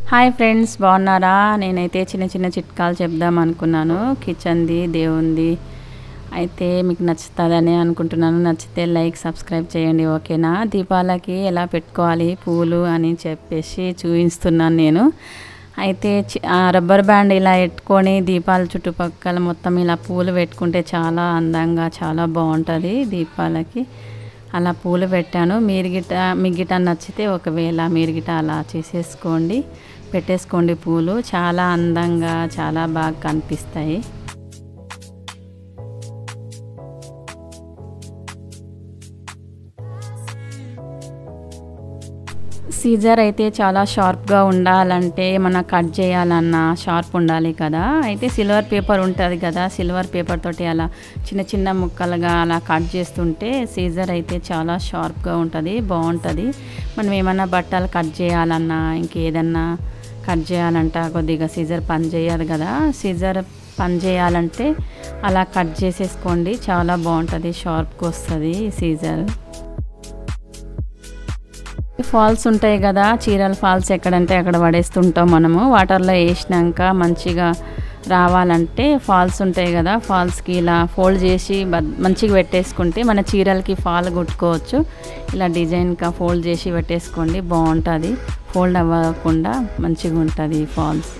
Hi friends, బాగున్నారా? నేనైతే చిన్న చిన్న చిట్కాలు చెప్దాం అనుకున్నాను. కిచెన్ది, దేవుంది అయితే మీకు నచ్చుతుందని అనుకుంటున్నాను. నచ్చితే లైక్, సబ్స్క్రైబ్ చేయండి, ఓకేనా? దీపాలకి ఎలా పెట్టుకోవాలి పూలు అని చెప్పేసి చూపిస్తున్నాను నేను. అయితే రబ్బర్ బ్యాండ్ ఇలా పెట్టుకొని దీపాల చుట్టుపక్కల మొత్తం ఇలా పూలు పెట్టుకుంటే చాలా అందంగా, చాలా బాగుంటుంది దీపాలకి. అలా పూలు పెట్టాను. మీ గిట నచ్చితే ఒకవేళ మీరు గిట అలా చేసేసుకోండి, పెట్టేసుకోండి. పూలు చాలా అందంగా, చాలా బాగా కనిపిస్తాయి. సీజర్ అయితే చాలా షార్ప్గా ఉండాలంటే మనం కట్ చేయాలన్నా షార్ప్ ఉండాలి కదా. అయితే సిల్వర్ పేపర్ ఉంటుంది కదా, సిల్వర్ పేపర్ తోటి అలా చిన్న చిన్న ముక్కలుగా అలా కట్ చేస్తుంటే సీజర్ అయితే చాలా షార్ప్గా ఉంటుంది, బాగుంటుంది. మనం ఏమన్నా బట్టలు కట్ చేయాలన్నా ఇంకేదన్నా కట్ చేయాలంటే కొద్దిగా సీజర్ పని చేయదు కదా. సీజర్ పని చేయాలంటే అలా కట్ చేసేసుకోండి, చాలా బాగుంటుంది, షార్ప్గా వస్తుంది సీజర్. ఫాల్స్ ఉంటాయి కదా, చీరల ఫాల్స్ ఎక్కడంటే అక్కడ పడేస్తుంటాం మనము. వాటర్లో వేసినాక మంచిగా రావాలంటే ఫాల్స్ ఉంటాయి కదా, ఫాల్స్కి ఇలా ఫోల్డ్ చేసి మంచిగా పెట్టేసుకుంటే మన చీరలకి ఫాల్ కుట్టుకోవచ్చు. ఇలా డిజైన్గా ఫోల్డ్ చేసి పెట్టేసుకోండి, బాగుంటుంది. ఫోల్డ్ అవ్వకుండా మంచిగా ఉంటుంది ఫాల్స్.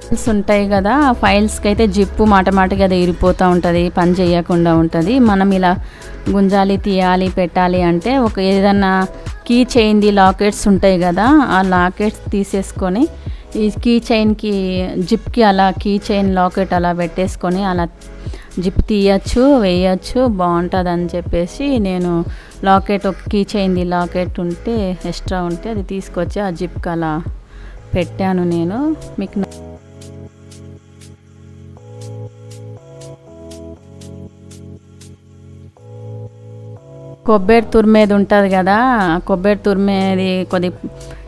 ఫైల్స్ ఉంటాయి కదా, ఆ ఫైల్స్కి అయితే జిప్పు మాటమాటిగా అది ఇరిపోతూ ఉంటుంది, పని చేయకుండా ఉంటుంది. మనం ఇలా గుంజాలి, తీయాలి, పెట్టాలి అంటే ఏదన్నా కీ చైన్ది లాకెట్స్ ఉంటాయి కదా, ఆ లాకెట్స్ తీసేసుకొని ఈ కీ చైన్కి జిప్కి అలా కీ చైన్ లాకెట్ అలా పెట్టేసుకొని అలా జిప్ తీయచ్చు, వేయచ్చు, బాగుంటుంది అని చెప్పేసి నేను లాకెట్ ఒక కీ చైన్ది లాకెట్ ఉంటే ఎక్స్ట్రా ఉంటే అది తీసుకొచ్చి ఆ జిప్కి అలా పెట్టాను నేను. మీకు కొబ్బరి తురిమేది ఉంటుంది కదా, కొబ్బరి తురిమేది కొద్ది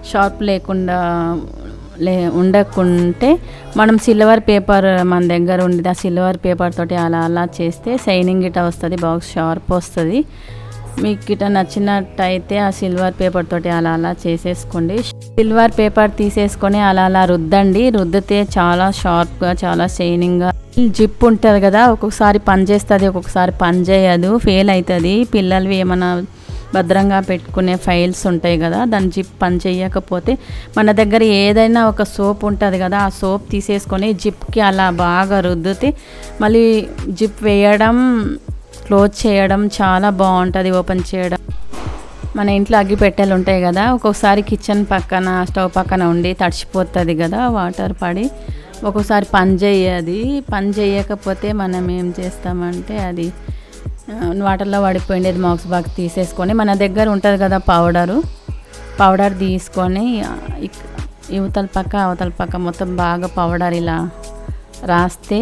షార్ప్ లేకుండా ఉండకుంటే మనం సిల్వర్ పేపర్ మన దగ్గర ఉండేది, ఆ సిల్వర్ పేపర్ తోటి అలా అలా చేస్తే షైనింగ్ గిట వస్తుంది, బాగా షార్ప్ వస్తుంది. మీకు గిట నచ్చినట్టయితే ఆ సిల్వర్ పేపర్ తోటి అలా అలా చేసేసుకోండి. సిల్వర్ పేపర్ తీసేసుకొని అలా అలా రుద్దండి, రుద్దితే చాలా షార్ప్గా, చాలా షైనింగ్గా. జిప్ ఉంటుంది కదా, ఒక్కొక్కసారి పని చేస్తుంది, ఒక్కొక్కసారి పని చేయదు, ఫెయిల్ అవుతుంది. పిల్లలు ఏమైనా భద్రంగా పెట్టుకునే ఫైల్స్ ఉంటాయి కదా, దాని జిప్ పని చేయకపోతే మన దగ్గర ఏదైనా ఒక సోప్ ఉంటుంది కదా, ఆ సోప్ తీసేసుకొని జిప్కి అలా బాగా రుద్దితే మళ్ళీ జిప్ వేయడం, క్లోజ్ చేయడం చాలా బాగుంటుంది, ఓపెన్ చేయడం. మన ఇంట్లో అగ్గిపెట్టెలు ఉంటాయి కదా, ఒక్కొక్కసారి కిచెన్ పక్కన, స్టవ్ పక్కన ఉండి తడిచిపోతుంది కదా వాటర్ పడి, ఒక్కొక్కసారి పని చేయకపోతే మనం ఏం చేస్తామంటే అది వాటర్లో పడిపోయిండేది మాక్స్ బాగా తీసేసుకొని మన దగ్గర ఉంటుంది కదా పౌడర్ తీసుకొని అవతల పక్క మొత్తం బాగా పౌడర్ ఇలా రాస్తే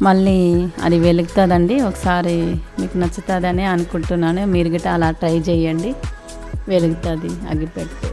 మళ్ళీ అది వెలుగుతుందండి. ఒకసారి మీకు నచ్చుతుందని అనుకుంటున్నాను, మీరు గిట్ట అలా ట్రై చేయండి, వెలుగుతుంది అగ్గిపెట్టు.